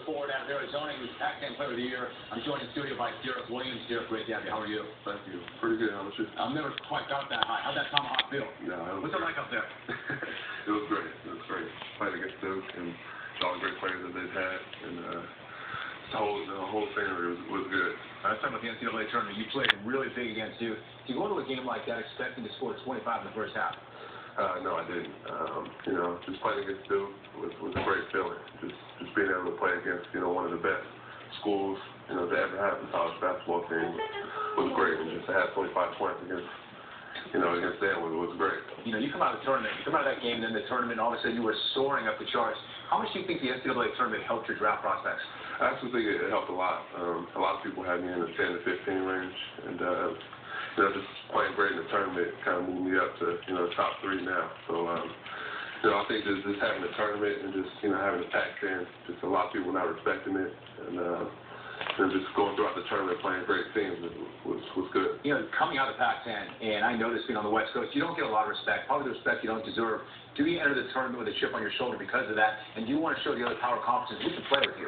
the forward out of Arizona. He was Pac-10 Player of the Year. I'm joined in studio by Derrick. Derrick, great to have you. How are you? Thank you. Pretty good. How about you? I've never quite got that high. How'd that tomahawk feel? Yeah. What's it like up there? It was great. It was great. Playing against Duke and all the great players that they've had, and the whole scenery was good. Let's talk about the NCAA tournament. You played really big against Duke. Do you go into a game like that expecting to score 25 in the first half? No, I didn't. Just playing against Duke was a great feeling. Just being able to play against, one of the best schools, to ever have the college basketball team was great. And just to have 25 points against them was great. You come out of the tournament, you come out of that game, then the tournament, all of a sudden you were soaring up the charts. How much do you think the NCAA tournament helped your draft prospects? I actually think it helped a lot. A lot of people had me in the 10 to 15 range, and just playing great in the tournament kind of moved me up to top 3 now. So I think just having the tournament and just having the Pac-10, just a lot of people not respecting it, and just going throughout the tournament playing great teams was good. Coming out of the Pac-10, and I know this being on the West Coast, you don't get a lot of respect, probably the respect you don't deserve. Do you enter the tournament with a chip on your shoulder because of that? And do you want to show the other power conferences we can play with you?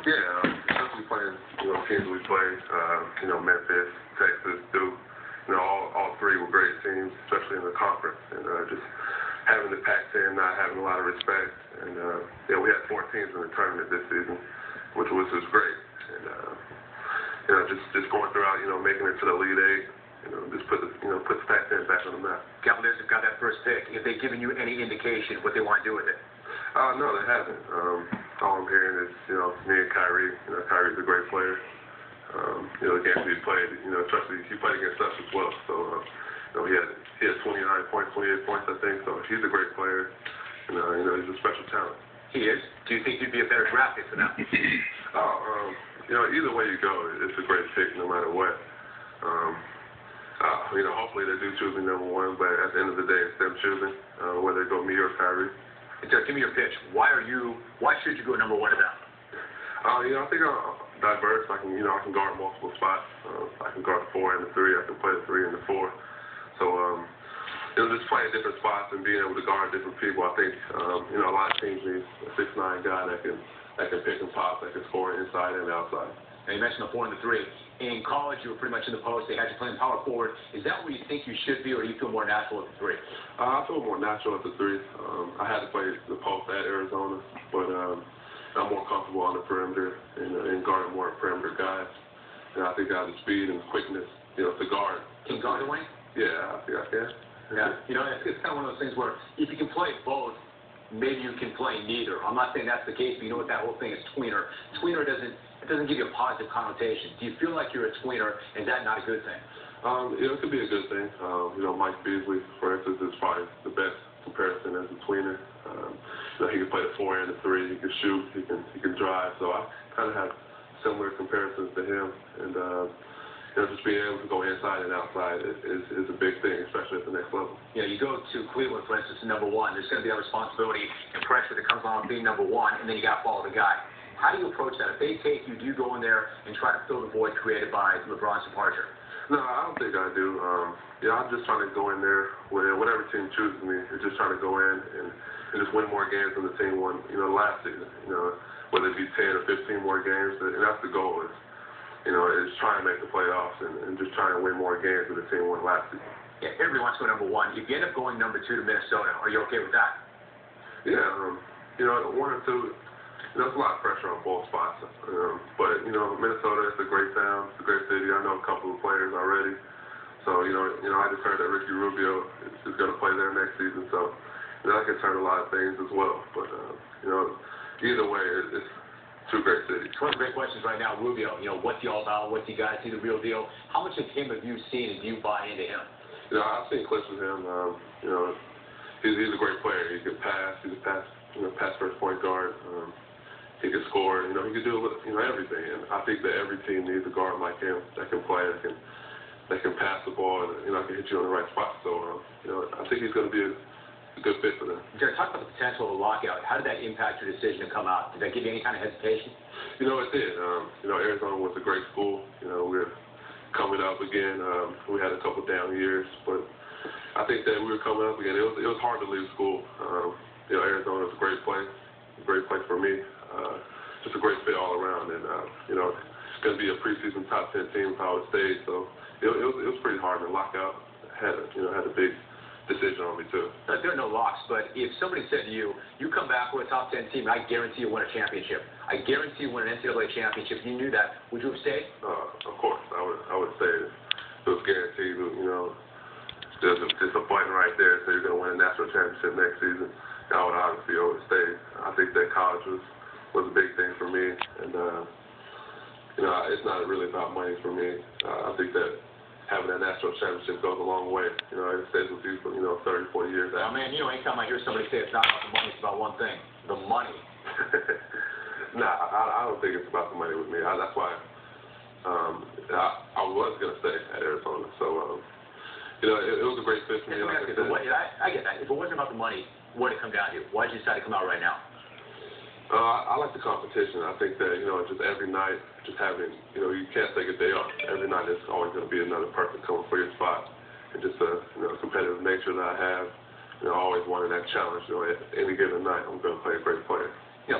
Yeah, especially playing teams we play, Memphis, Texas, Duke. All 3 were great teams, especially in the conference. And just having the Pac-10, not having a lot of respect. And we had 4 teams in the tournament this season, which was great. And just going throughout, making it to the Elite 8, just put the Pac-10 back on the map. Cavaliers have got that first pick. Have they given you any indication what they want to do with it? No, they haven't. All I'm hearing is, me and Kyrie. Kyrie's a great player. The games he played, especially he played against us as well. So, he had 29 points, 28 points, I think. So he's a great player. And, he's a special talent. He is. Do you think you'd be a better draft pick for them? Either way you go, it's a great pick no matter what. Hopefully they do choose me number 1, but at the end of the day, it's them choosing whether they go me or Kyrie. Give me your pitch. Why should you go number 1 to them? I think I'm diverse. I can guard multiple spots. I can guard the 4 and the 3. I can play the 3 and the 4. So, just playing different spots and being able to guard different people. I think, a lot of teams need a 6'9" guy that can pick and pop, that can score inside and outside. Now, you mentioned the 4 and the 3. In college, you were pretty much in the post. They had you playing power forward. Is that where you think you should be, or do you feel more natural at the 3? I feel more natural at the 3. I had to play the post at Arizona, but I'm more comfortable on the perimeter and guarding more perimeter guys. And I think I have the speed and quickness, to guard. Can you guard the wing? Yeah, I think I can. Yeah. It's kind of one of those things where if you can play both, maybe you can play neither. I'm not saying that's the case, but you know what that whole thing is, tweener. Tweener doesn't give you a positive connotation. Do you feel like you're a tweener? Is that not a good thing? It could be a good thing. Mike Beasley, for instance, is probably the best comparison as a tweener. He can play the 4 and the 3. He can shoot. He can drive. So I kind of have similar comparisons to him. And just being able to go inside and outside is a big thing, especially at the next level. You go to Cleveland, for instance, number 1. There's going to be a responsibility and pressure that comes along with being number 1, and then you got to follow the guy. How do you approach that? If they take you, do you go in there and try to fill the void created by LeBron's departure? No, I don't think I do. I'm just trying to go in there with whatever team chooses me. It's just trying to go in and just win more games than the team won, last season. Whether it be 10 or 15 more games, and that's the goal. Is trying to make the playoffs and just trying to win more games than the team won last season. Yeah, everybody wants to go number 1. If you end up going number 2 to Minnesota, are you okay with that? Yeah, 1 or 2. There's a lot of pressure on both spots. But Minnesota is a great town. It's a great city. I know a couple of players already. So I just heard that Ricky Rubio is going to play there next season. So that can turn a lot of things as well. But either way, it's 2 great cities. One of the great questions right now, Rubio. What's he all about? What's he got? Is he the real deal? How much of him have you seen, and do you buy into him? I've seen clips with him. He's a great player. He can pass. He's a pass first point guard. He can score. He can do everything. And I think that every team needs a guard like him that can play, that can pass the ball, and can hit you on the right spot. So I think he's going to be a good fit for them. Derrick, talk about the potential of a lockout. How did that impact your decision to come out? Did that give you any kind of hesitation? It did. Arizona was a great school. We're coming up again. We had a couple down years, but I think that we were coming up again. It was hard to leave school. Arizona is a great place for me. just a great fit all around. And you know, it's going to be a preseason top 10 team if Howard stays. So it was pretty hard. And the lockout had a big decision on me too. There are no locks, but if somebody said to you, you come back with a top 10 team, I guarantee you win a championship. I guarantee you win an NCAA championship. You knew that. Would you have stayed? Of course, I would say it was guaranteed. You know, there's a button right there, so you're going to win a national championship next season. I would obviously always stay. I think that college was a big thing for me, and you know, it's not really about money for me. I think that having that national championship goes a long way. You know, it stays with you for 30, 40 years. Well, man, anytime I hear somebody say it's not about the money, it's about one thing: the money. Nah, I don't think it's about the money with me. That's why I was going to stay at Arizona. So, you know, it was a great fit for me. Like I said. I get that. If it wasn't about the money, what did it come down to? Why did you decide to come out right now? I like the competition. I think that, just every night, just having, you can't take a day off. Every night there's always going to be another person coming for your spot. And just a, competitive nature that I have, always wanting that challenge. At any given night, I'm going to play a great player.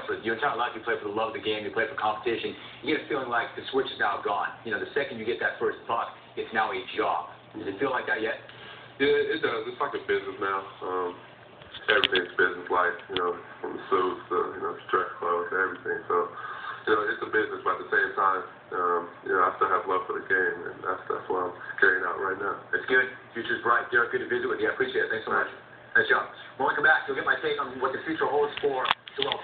For your entire life, you play for the love of the game, you play for competition. You get a feeling like the switch is now gone. The second you get that first puck, it's now a job. Does it feel like that yet? Yeah, it does. It's like a business now. Everything's business-like, from the suits to, dress clothes, everything. So, it's a business, but at the same time, I still have love for the game, and that's what I'm carrying out right now. It's good. Future's bright. Derrick, good to visit with you. I appreciate it. Thanks so much. Nice job. When we come back, you'll get my take on what the future holds for Joel.